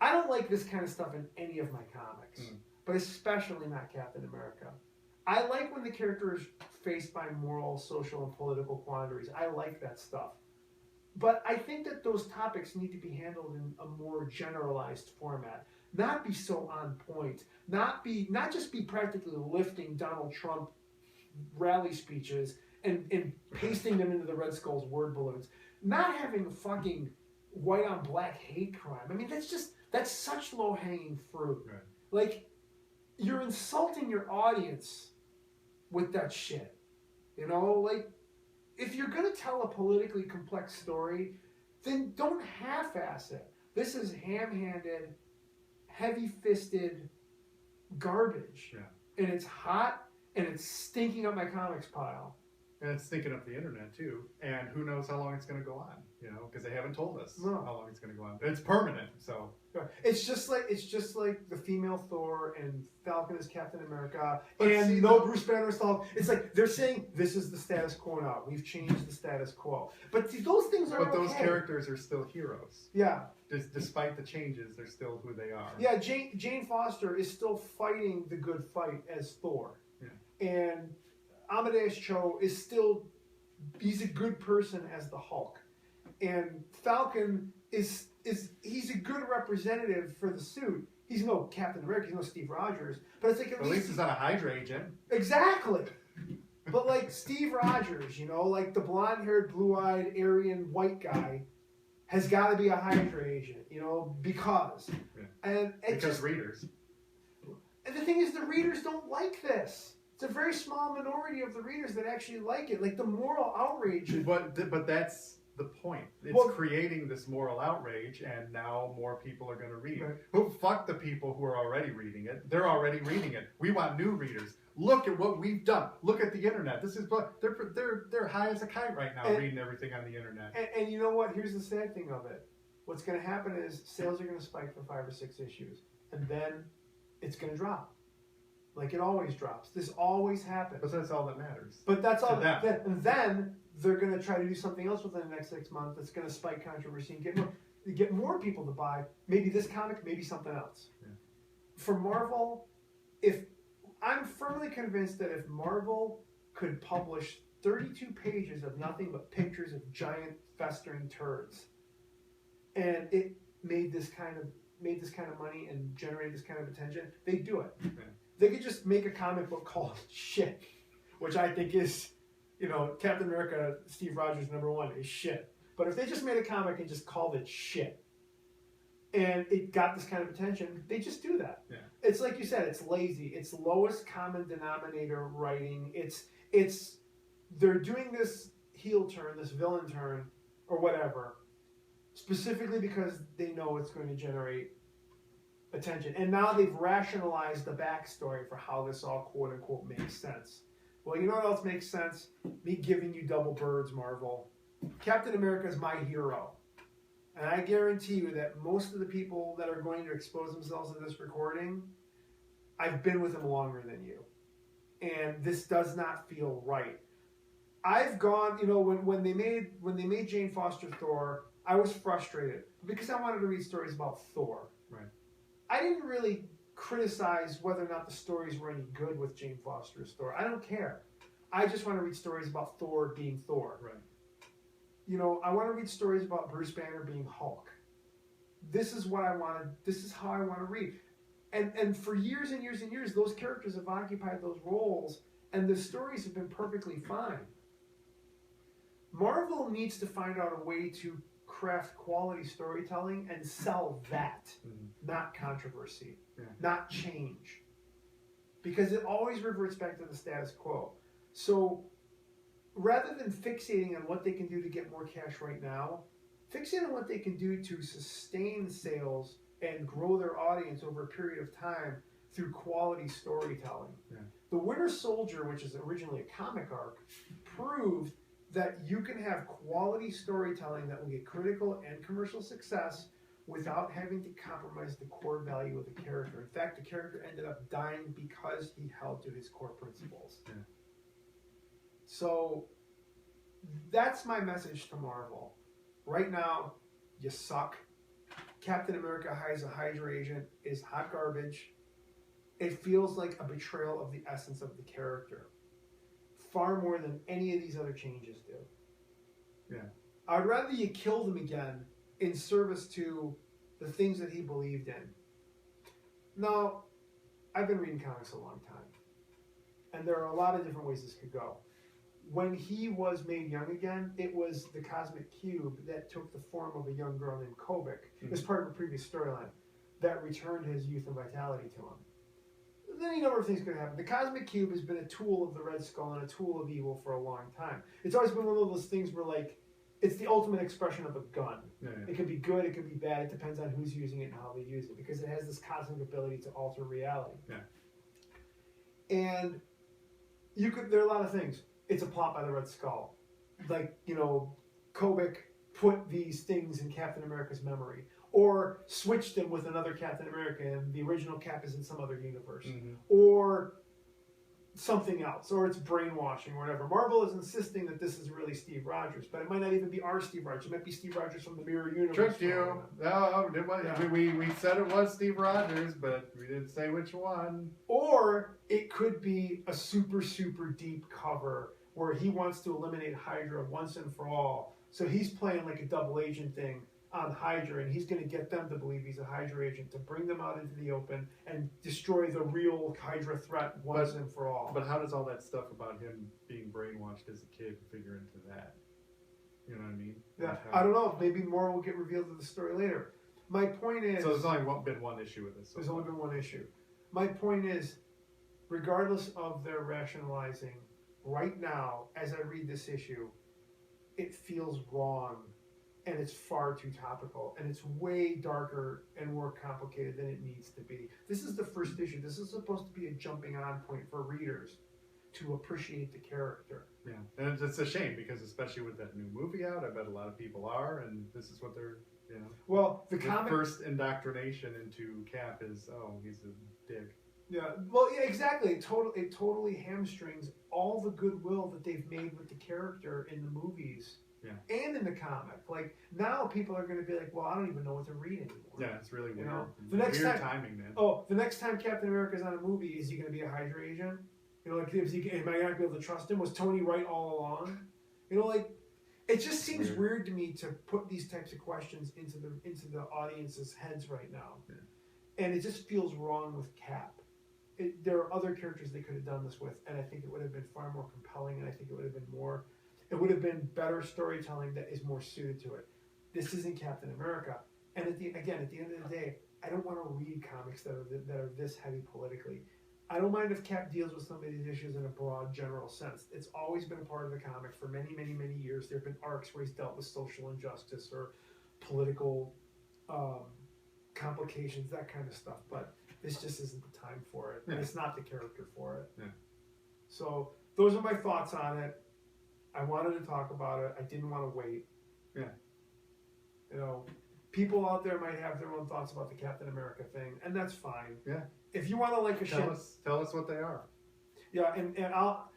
I don't like this kind of stuff in any of my comics, but especially not Captain America. I like when the character is faced by moral, social, and political quandaries. I like that stuff. But I think that those topics need to be handled in a more generalized format. Not be so on point. Not just be practically lifting Donald Trump rally speeches and pasting them into the Red Skull's word balloons. Not having fucking white on black hate crime. I mean, that's such low hanging fruit. Right. Like, you're insulting your audience with that shit. Like, if you're gonna tell a politically complex story, then don't half-ass it. This is ham-handed, heavy-fisted garbage. Yeah. And it's hot, and it's stinking up my comics pile. And it's stinking up the internet, too. And who knows how long it's going to go on, because they haven't told us how long it's going to go on. It's permanent, so. It's just like the female Thor and Falcon as Captain America But and see, no Bruce Banner as Hulk. It's like they're saying this is the status quo now. We've changed the status quo. But those things are those characters are still heroes. Yeah. Despite the changes, they're still who they are. Yeah, Jane Foster is still fighting the good fight as Thor. Yeah. And Amadeus Cho is he's a good person as the Hulk. And Falcon he's a good representative for the suit. He's no Captain America, he's no Steve Rogers. But it's like at least he's not a Hydra agent. Exactly. But like Steve Rogers, like the blonde-haired, blue-eyed, Aryan white guy has got to be a Hydra agent, because. Yeah. And because readers. And the thing is, the readers don't like this. It's a very small minority of the readers that actually like it. Like the moral outrage. But that's the point. It's creating this moral outrage, and now more people are going to read it. Right. Fuck the people who are already reading it. They're already reading it. We want new readers. Look at what we've done. Look at the internet. This is what they're high as a kite right now, reading everything on the internet. And you know what? Here's the sad thing of it. What's going to happen is sales are going to spike for 5 or 6 issues, and then it's going to drop. Like it always drops. This always happens. But that's all that matters. But that's all. And then they're going to try to do something else within the next 6 months that's going to spike controversy and get more people to buy. Maybe this comic, maybe something else. Yeah. For Marvel, if I'm firmly convinced that if Marvel could publish 32 pages of nothing but pictures of giant festering turds, and it made this kind of money and generated this kind of attention, they'd do it. Yeah. They could just make a comic book called shit, which I think is, Captain America, Steve Rogers #1 is shit. But if they just made a comic and just called it shit, and it got this kind of attention, they just do that. Yeah. It's like you said, it's lazy. It's lowest common denominator writing. They're doing this heel turn, this villain turn, or whatever, specifically because they know it's going to generate attention. And now they've rationalized the backstory for how this all quote unquote makes sense. Well, you know what else makes sense? Me giving you double birds, Marvel. Captain America is my hero. And I guarantee you that most of the people that are going to expose themselves to this recording, I've been with them longer than you. And this does not feel right. I've gone, when they made Jane Foster Thor, I was frustrated because I wanted to read stories about Thor. Right. I didn't really criticize whether or not the stories were any good with Jane Foster's Thor. I don't care. I just want to read stories about Thor being Thor. Right. I want to read stories about Bruce Banner being Hulk. This is what I wanted. This is how I want to read. And for years and years and years, those characters have occupied those roles, and the stories have been perfectly fine. Marvel needs to find out a way to craft quality storytelling and sell that, not controversy, not change. Because it always reverts back to the status quo. So rather than fixating on what they can do to get more cash right now, fixate on what they can do to sustain sales and grow their audience over a period of time through quality storytelling. Yeah. The Winter Soldier, which is originally a comic arc, proved that you can have quality storytelling that will get critical and commercial success without having to compromise the core value of the character. In fact, the character ended up dying because he held to his core principles. Yeah. So that's my message to Marvel. Right now, you suck. Captain America as a Hydra agent is hot garbage. It feels like a betrayal of the essence of the character. Far more than any of these other changes do. Yeah. I'd rather you killed him again in service to the things that he believed in. Now, I've been reading comics a long time. And there are a lot of different ways this could go. When he was made young again, it was the Cosmic Cube that took the form of a young girl named Kobik. It was part of a previous storyline that returned his youth and vitality to him. Then any number of things could happen. The Cosmic Cube has been a tool of the Red Skull and a tool of evil for a long time. It's always been one of those things where, it's the ultimate expression of a gun. Yeah. It could be good, it could be bad. It depends on who's using it and how they use it, because it has this cosmic ability to alter reality. Yeah. And there are a lot of things. It's a plot by the Red Skull. Kobik put these things in Captain America's memory, or switched them with another Captain America, and the original Cap is in some other universe, or something else, or it's brainwashing or whatever. Marvel is insisting that this is really Steve Rogers, but it might not even be our Steve Rogers. It might be Steve Rogers from the Mirror Universe. Tricked you. No, we said it was Steve Rogers, but we didn't say which one. Or it could be a super, super deep cover where he wants to eliminate Hydra once and for all. So he's playing like a double agent thing on Hydra, and he's going to get them to believe he's a Hydra agent to bring them out into the open and destroy the real Hydra threat once and for all. But how does all that stuff about him being brainwashed as a kid figure into that? You know what I mean? Yeah, I don't know. Maybe more will get revealed in the story later. My point is... So there's only been one issue with this. There's only been one issue. My point is, regardless of their rationalizing, right now, as I read this issue, it feels wrong. And it's far too topical, and it's way darker and more complicated than it needs to be. This is the first issue. This is supposed to be a jumping on point for readers to appreciate the character. Yeah, and it's a shame because especially with that new movie out, I bet a lot of people are, and this is what they're, Well, the first indoctrination into Cap is, he's a dick. Yeah, well, yeah, exactly. It totally hamstrings all the goodwill that they've made with the character in the movies and in the comic. Like, now people are going to be like, well, I don't even know what to read anymore. Yeah, it's really weird. The next weird time, timing, man. Oh, the next time Captain America's on a movie, is he going to be a Hydra agent? Like, am I not going to be able to trust him? Was Tony right all along? Like, it just seems weird to me to put these types of questions into the audience's heads right now. Yeah. And it just feels wrong with Cap. There are other characters they could have done this with, and I think it would have been far more compelling, and I think it would have been better storytelling that is more suited to it. This isn't Captain America. And at the end of the day, I don't want to read comics that are this heavy politically. I don't mind if Cap deals with some of these issues in a broad, general sense. It's always been a part of the comic for many, many, many years. There have been arcs where he's dealt with social injustice or political complications, that kind of stuff. But this just isn't the time for it. And it's not the character for it. Yeah. So those are my thoughts on it. I wanted to talk about it. I didn't want to wait. Yeah. People out there might have their own thoughts about the Captain America thing, and that's fine. Yeah. If you want to like a tell us what they are. Yeah, and I'll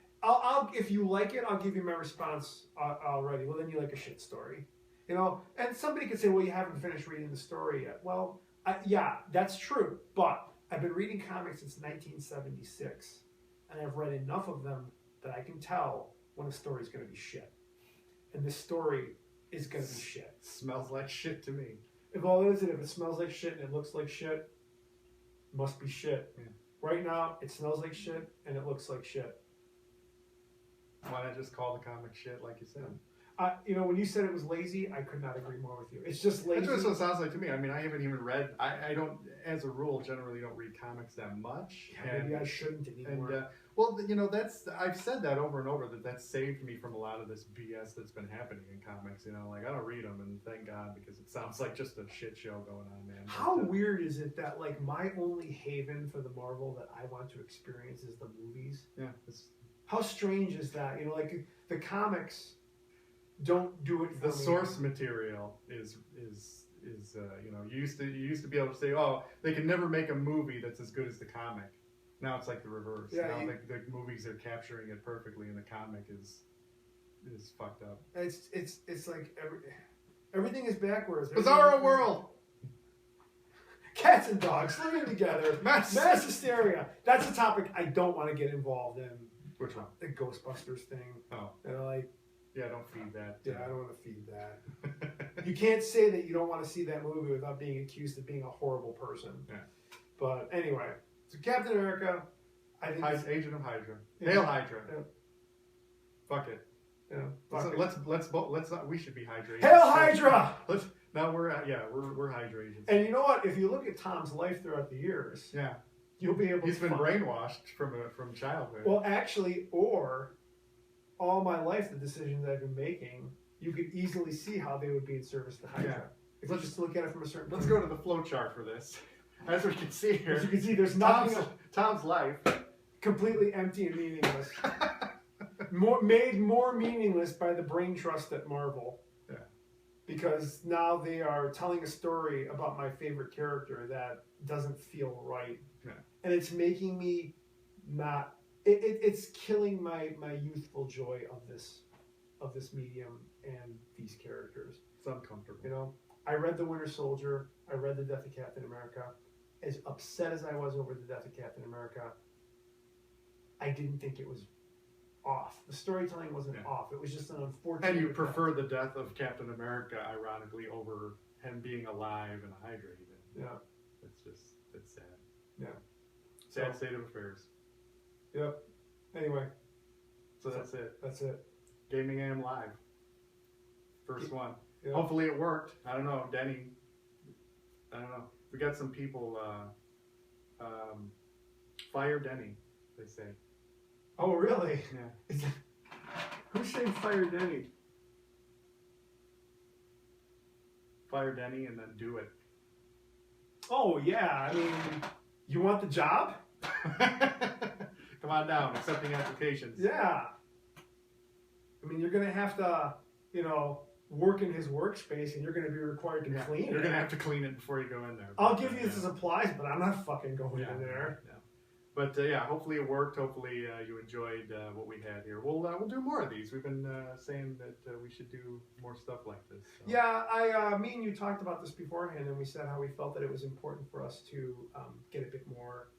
if you like it, I'll give you my response already. Well, then you like a shit story, And somebody could say, well, you haven't finished reading the story yet. Well, yeah, that's true. But I've been reading comics since 1976, and I've read enough of them that I can tell when a story's going to be shit, and this story is going to be shit. Smells like shit to me. If all it is, if it smells like shit and it looks like shit, must be shit. Yeah. Right now, it smells like shit and it looks like shit. Why not just call the comic shit, like you said? When you said it was lazy, I could not agree more with you. It's just lazy. That's what it sounds like to me. I mean, I haven't even read. I don't, as a rule, generally don't read comics that much. Yeah, maybe I shouldn't anymore. I've said that over and over, that saved me from a lot of this BS that's been happening in comics. I don't read them, and thank God, because it sounds like just a shit show going on, man. How weird is it that my only haven for the Marvel that I want to experience is the movies? Yeah. How strange is that? The comics don't do it for the source material is you used to be able to say, oh, they can never make a movie that's as good as the comic. Now it's like the reverse. Yeah, now the movies are capturing it perfectly, and the comic is fucked up. It's like everything is backwards. Bizarro world. Cats and dogs living together. Mass hysteria. That's a topic I don't want to get involved in. Which one? The Ghostbusters thing. Oh. Yeah, don't feed that. Yeah, I don't want to feed that. You can't say that you don't want to see that movie without being accused of being a horrible person. Yeah. But anyway, so Captain America, I think Agent of Hydra. Yeah. Hail Hydra. Yeah. Fuck it. Yeah. Let's not. We should be Hydra agents. Hail Hydra! Now we're Hydra agents. And you know what? If you look at Tom's life throughout the years, you'll be able. He's been brainwashed from childhood. Well, actually, or all my life, the decisions I've been making, you could easily see how they would be in service to Hydra. Yeah. If you just look at it from a certain. Let's go to the flow chart for this. As we can see here, as you can see, there's nothing. Tom's life completely empty and meaningless. Made more meaningless by the brain trust at Marvel. Yeah. Because now they are telling a story about my favorite character that doesn't feel right. Yeah. And it's making me not. It's killing my youthful joy of this medium and these characters. It's uncomfortable. I read The Winter Soldier. I read The Death of Captain America. As upset as I was over the death of Captain America, I didn't think it was off. The storytelling wasn't off. It was just an unfortunate. And you prefer the death of Captain America, ironically, over him being alive in a Hydra, even. Yeah. It's sad. Yeah. Sad state of affairs. Yep. Anyway. So that's it. That's it. Gaming AM Live. First one. Yep. Hopefully it worked. I don't know. Denny. I don't know. We got some people. Fire Denny, they say. Oh, really? Yeah. Who's saying fire Denny? Fire Denny and then do it. Oh, yeah. I mean, you want the job? Come on down. Accepting applications. Yeah. I mean, you're going to have to, work in his workspace, and you're going to be required to clean it. You're going to have to clean it before you go in there. I'll give you the supplies, but I'm not fucking going in there. But yeah, hopefully it worked. Hopefully you enjoyed what we had here. We'll do more of these. We've been saying that we should do more stuff like this. So. Yeah, me and you talked about this beforehand, and we said how we felt that it was important for us to get a bit more.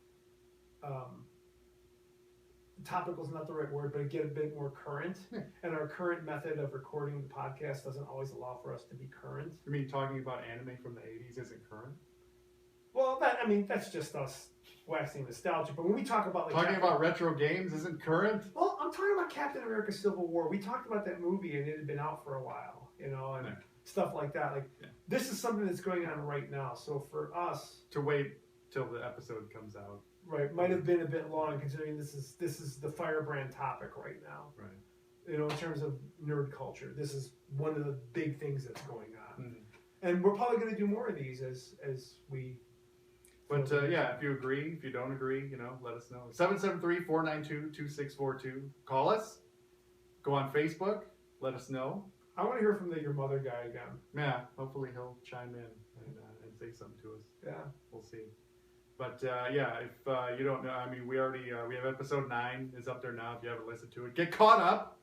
Topical is not the right word, but get a bit more current. Yeah. And our current method of recording the podcast doesn't always allow for us to be current. You mean talking about anime from the 80s isn't current? Well, that's just us waxing nostalgic. But when we talk about talking about retro games isn't current. Well, I'm talking about Captain America: Civil War. We talked about that movie, and it had been out for a while, and stuff like that. This is something that's going on right now. So for us to wait till the episode comes out, right, might have been a bit long considering this is the firebrand topic right now. Right. In terms of nerd culture, this is one of the big things that's going on, and we're probably going to do more of these as we. But yeah, if you agree, if you don't agree, let us know. 773-492-2642. Call us. Go on Facebook. Let us know. I want to hear from your mother guy again. Yeah, hopefully he'll chime in and say something to us. Yeah. We'll see. But yeah, if you don't know, I mean, we have episode 9 is up there now. If you haven't listened to it, get caught up.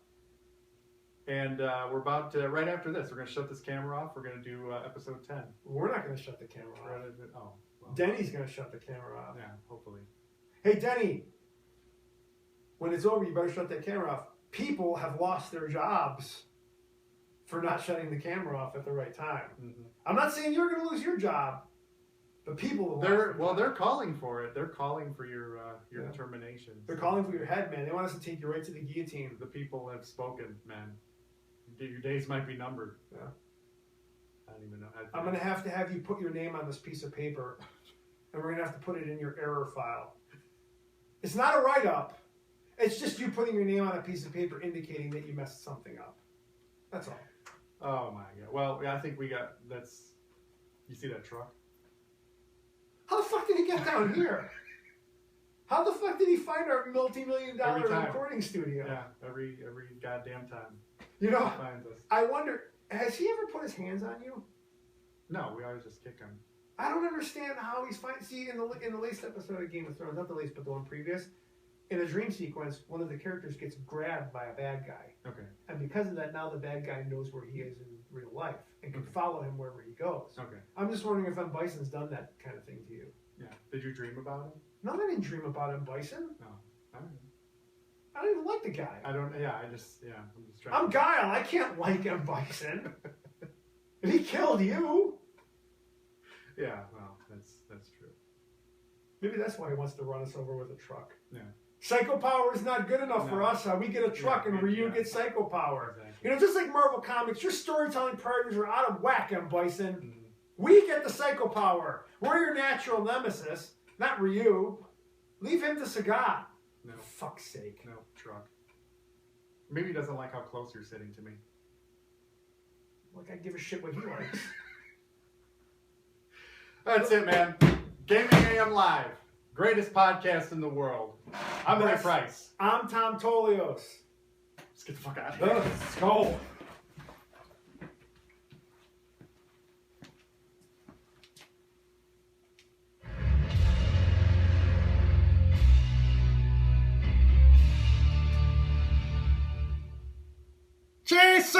And we're about to, right after this, we're going to shut this camera off. We're going to do episode 10. We're not going to shut the camera off. Oh. Well. Denny's going to shut the camera off. Yeah, hopefully. Hey, Denny, when it's over, you better shut that camera off. People have lost their jobs for not shutting the camera off at the right time. Mm-hmm. I'm not saying you're going to lose your job, but people will. They're calling for it. They're calling for your determination. They're calling for your head, man. They want us to take you right to the guillotine. The people have spoken, man. Your days might be numbered. Yeah. I don't even know how to I'm going to have you put your name on this piece of paper, and we're going to have to put it in your error file. It's not a write-up. It's just you putting your name on a piece of paper indicating that you messed something up. That's all. Oh, my God. Well, I think you see that truck? How the fuck did he get down here? How the fuck did he find our multi-million-dollar recording studio? Yeah, every goddamn time. He finds us. I wonder, has he ever put his hands on you? No, we always just kick him. I don't understand how he's fine. See, in the latest episode of Game of Thrones, not the latest, but the one previous, in a dream sequence, one of the characters gets grabbed by a bad guy. Okay. And because of that, now the bad guy knows where he is in real life and can follow him wherever he goes. Okay. I'm just wondering if M. Bison's done that kind of thing to you. Yeah. Did you dream about him? No, I didn't dream about M. Bison. No. I don't know. I don't even like the guy. I'm just trying. I'm Guile. I can't like M. Bison. And he killed you. Yeah, well, that's true. Maybe that's why he wants to run us over with a truck. Yeah. Psycho power is not good enough for us. We get a truck and Ryu gets psycho power. Exactly. Just like Marvel Comics, your storytelling priorities are out of whack, M. Bison. Mm-hmm. We get the psycho power. We're your natural nemesis, not Ryu. Leave him to Sagat. No. For fuck's sake. No, truck. Maybe he doesn't like how close you're sitting to me. Like I give a shit what he likes. That's it, man. Gaming AM Live. Greatest podcast in the world. I'm Ray Price. I'm Tom Tolios. Let's get the fuck out of here. Let's go. Chaser!